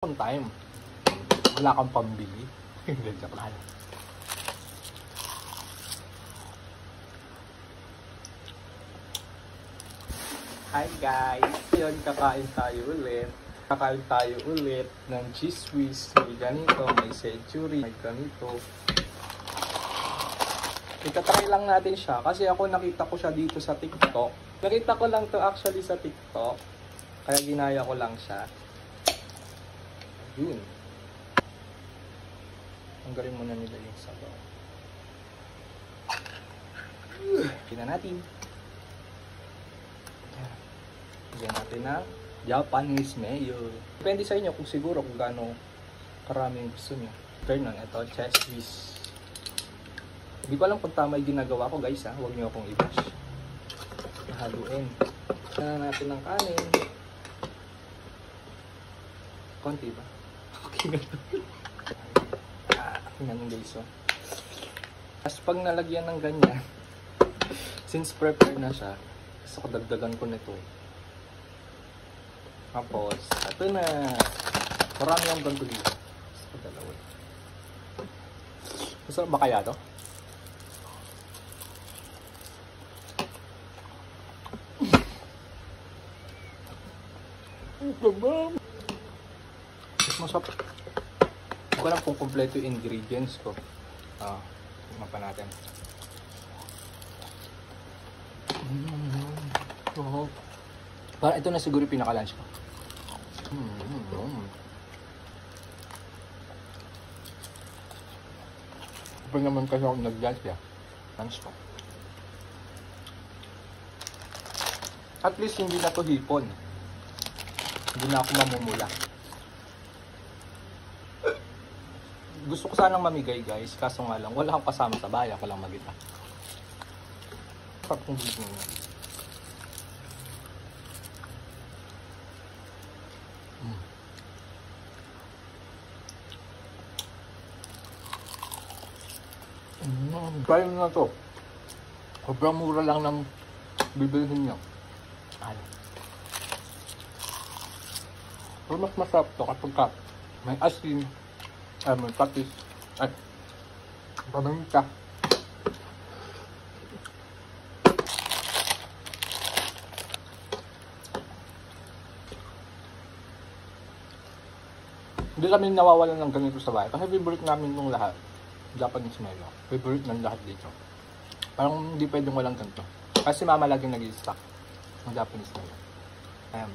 On time. Wala kang pambili. Hindi, joke lang. Hi guys! Yun, kakain tayo ulit. Kakain tayo ulit ng cheese whiz. May ganito, may century, may ganito. Itatry lang natin siya kasi ako nakita ko siya dito sa TikTok. Nakita ko lang to actually sa TikTok. Kaya ginaya ko lang siya. Yun. Tanggalin muna nila yung sabaw. Tingnan natin. Lagyan natin na Japanese mayo. Depende sa inyo kung siguro kung gaano karaming gusto nyo. Turn on. Ito, cheese whiz. Hindi ko alam kung tama yung ginagawa ko guys ha. Huwag nyo akong i-bash. Haluin. Tignan natin ng kanin. Konti ba? Okay na ito. Tingnan guys oh. Tapos pag nalagyan ng ganyan, since prepare na siya, gusto ko dagdagan ko nito. Tapos, ito na. Marami ang ganito dito. Gusto ko dalawa. Gusto ba kaya to? Masarap. Hindi ko alam kung kompleto yung ingredients ko. Tignan pa natin. Parang ito na siguro yung pinaka-lunch ko. Kapag naman kasi ako nag-lunch ya. Lunch ko. At least hindi na to hipon. Hindi na ako mamumula. Gusto ko sanang mamigay guys, kaso nga lang, wala akong kasama sa bahay, ako lang mag-isa. Sarap kong bigyan niya. Try nyo na to. Sobrang mura lang ng bibilihin nyo. Pero mas masarap to kapag may asin, may patis, at paminta. Hindi kami nawawalan ng ganito sa bahay kasi favorite namin nung lahat. Japanese mayo. Favorite ng lahat dito. Parang hindi pwedeng walang ganito. Kasi mama laging nag-i-stock ng Japanese mayo. Ayan.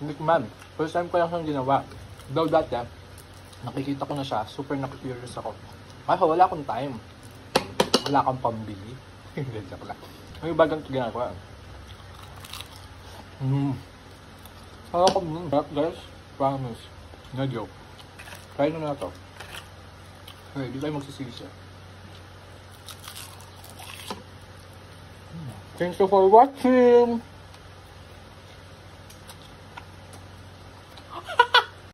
Hindi ko man. First time ko lang siyang ginawa. Though dati, nakikita ko na siya. Super nakikurious ako. Kasi wala akong time. Wala akong pambili. Hindi, joke lang. May bagang ito ginagawa. Wala akong guys. Promise. No joke. Try nyo na ito. Okay, di tayo magsisisi. Thank you for watching!